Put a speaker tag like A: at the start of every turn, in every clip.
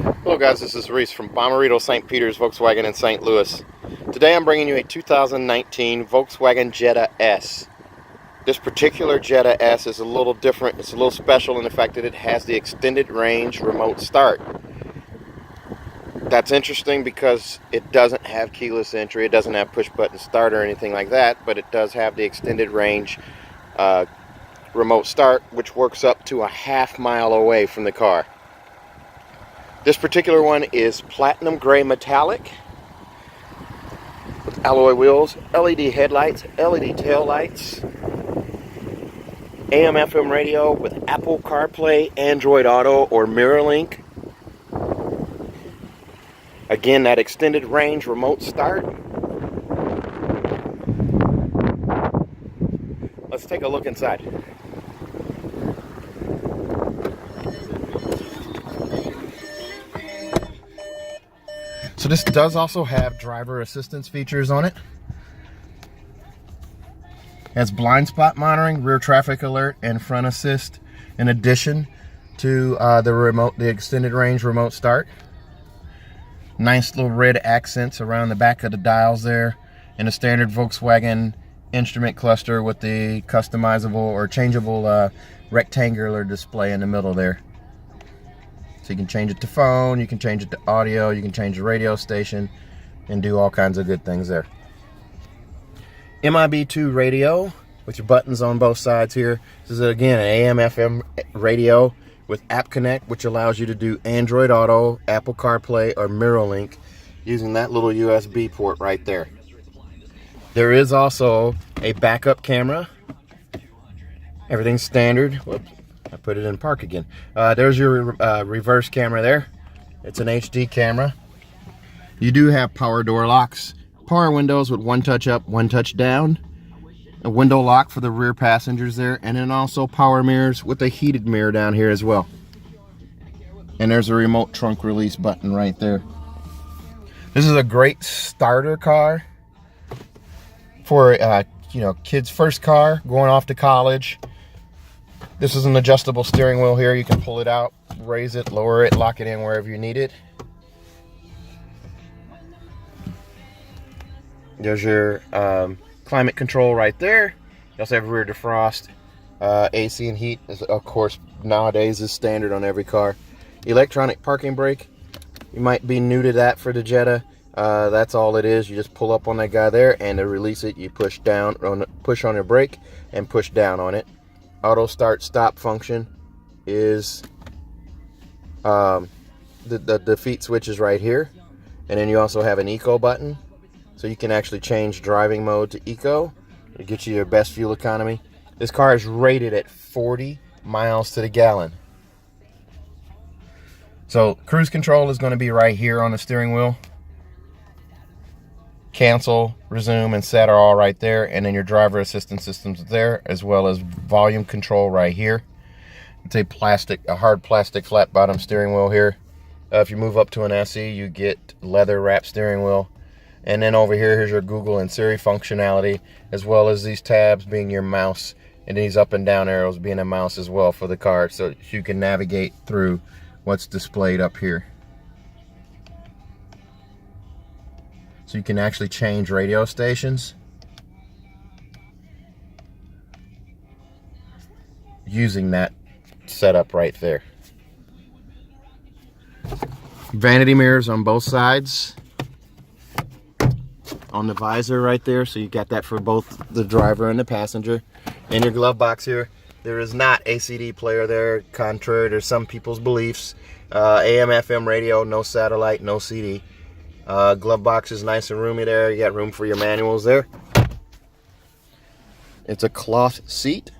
A: Hello guys, this is Reese from Bomarito St. Peter's Volkswagen in St. Louis. Today I'm bringing you a 2019 Volkswagen Jetta S. This particular Jetta S is a little different. It's a little special in the fact that it has the extended range remote start. That's interesting because it doesn't have keyless entry, it doesn't have push button start or anything like that, but it does have the extended range remote start, which works up to a half-mile away from the car. This particular one is platinum gray metallic with alloy wheels, LED headlights, LED tail lights, AM FM radio with Apple CarPlay, Android Auto, or MirrorLink. Again, that extended range remote start. Let's take a look inside. So this does also have driver assistance features on it. It has blind spot monitoring, rear traffic alert, and front assist, in addition to the extended range remote start. Nice little red accents around the back of the dials there, and a standard Volkswagen instrument cluster with the customizable or changeable rectangular display in the middle there. So you can change it to phone, you can change it to audio, you can change the radio station, and do all kinds of good things there. MIB2 radio with your buttons on both sides here. This is again an AM FM radio with App Connect, which allows you to do Android Auto, Apple CarPlay, or MirrorLink using that little USB port right there. There is also a backup camera. Everything's standard. Whoops, I put it in park again. There's your reverse camera there. It's an HD camera. You do have power door locks, power windows with one touch up, one touch down, a window lock for the rear passengers there, and then also power mirrors with a heated mirror down here as well. And there's a remote trunk release button right there. This is a great starter car for kids' first car going off to college. This is an adjustable steering wheel here. You can pull it out, raise it, lower it, lock it in wherever you need it. There's your climate control right there. You also have rear defrost. AC and heat, of course, nowadays is standard on every car. Electronic parking brake. You might be new to that for the Jetta. That's all it is. You just pull up on that guy there, and to release it, you push on your brake and push down on it. Auto start stop function is the defeat switch is right here, and then you also have an eco button, so you can actually change driving mode to eco. It gets you your best fuel economy. This car is rated at 40 miles to the gallon. So cruise control is going to be right here on the steering wheel. Cancel, resume, and set are all right there, and then your driver assistance systems there, as well as volume control right here. It's a hard plastic flat bottom steering wheel here. If you move up to an SE, you get leather wrap steering wheel. And then over here, here's your Google and Siri functionality, as well as these tabs being your mouse, and these up and down arrows being a mouse as well for the car, so you can navigate through what's displayed up here. So you can actually change radio stations using that setup right there. Vanity mirrors on both sides on the visor right there, so you got that for both the driver and the passenger. In your glove box here, there is not a CD player there, contrary to some people's beliefs. AM FM radio, no satellite, no CD. Glove box is nice and roomy there. You got room for your manuals there. It's a cloth seat.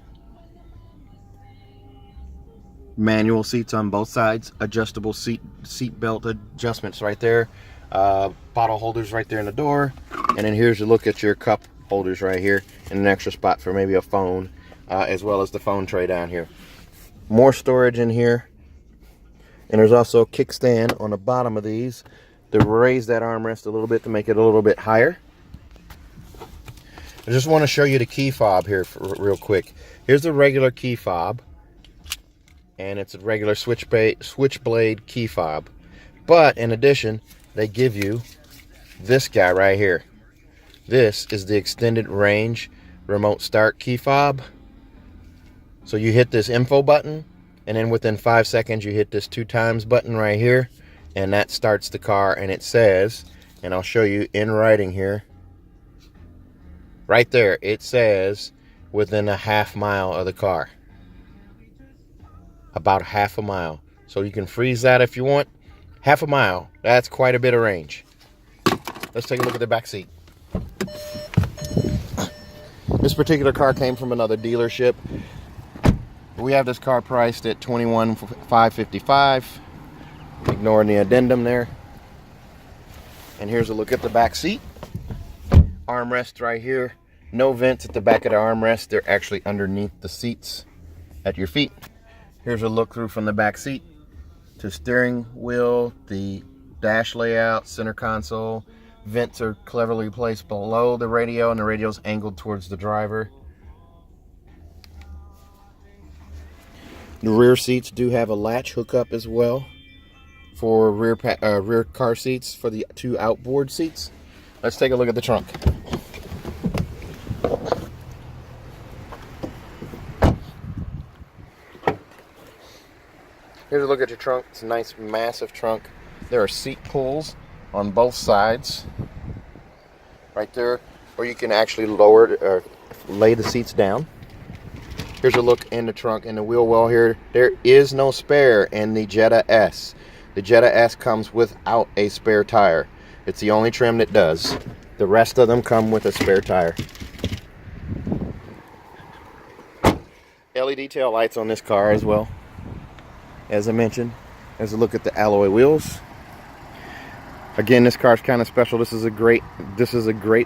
A: Manual seats on both sides. Adjustable seat belt adjustments right there. Bottle holders right there in the door. And then here's a look at your cup holders right here. And an extra spot for maybe a phone, as well as the phone tray down here. More storage in here. And there's also a kickstand on the bottom of these to raise that armrest a little bit to make it a little bit higher. I just want to show you the key fob here real quick. Here's the regular key fob, and it's a regular switchblade key fob. But in addition, they give you this guy right here. This is the extended range remote start key fob. So you hit this info button, and then within 5 seconds you hit this 2 times button right here, and that starts the car. And it says, and I'll show you in writing here, right there, it says within a half mile of the car. About half a mile. So you can freeze that if you want. Half a mile, that's quite a bit of range. Let's take a look at the back seat. This particular car came from another dealership. We have this car priced at $21,555. Ignoring the addendum there. And here's a look at the back seat. Armrest right here. No vents at the back of the armrest. They're actually underneath the seats at your feet. Here's a look through from the back seat to steering wheel, the dash layout, center console. Vents are cleverly placed below the radio, and the radio's angled towards the driver. The rear seats do have a latch hookup as well for rear car seats for the 2 outboard seats. Let's take a look at the trunk. Here's a look at your trunk. It's a nice massive trunk. There are seat pulls on both sides right there, or you can actually lower or lay the seats down. Here's a look in the trunk and the wheel well here. There is no spare in the Jetta S. The Jetta S comes without a spare tire. It's the only trim that does. The rest of them come with a spare tire. LED tail lights on this car as well. As I mentioned, there's a look at the alloy wheels. Again, this car is kind of special. This is a great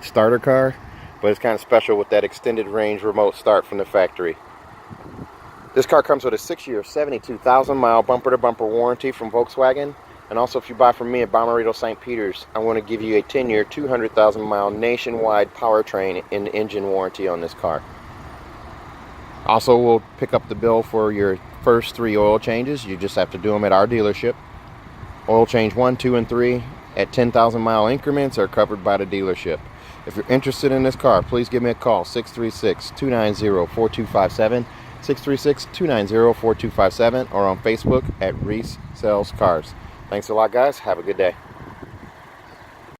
A: starter car, but it's kind of special with that extended range remote start from the factory. This car comes with a 6-year, 72,000-mile bumper-to-bumper warranty from Volkswagen. And also, if you buy from me at Bomarito St. Peter's, I want to give you a 10-year, 200,000-mile nationwide powertrain and engine warranty on this car. Also, we'll pick up the bill for your first 3 oil changes. You just have to do them at our dealership. Oil change 1, 2, and 3 at 10,000-mile increments are covered by the dealership. If you're interested in this car, please give me a call, 636-290-4257, 636-290-4257, or on Facebook at Reese Sells Cars. Thanks a lot, guys. Have a good day.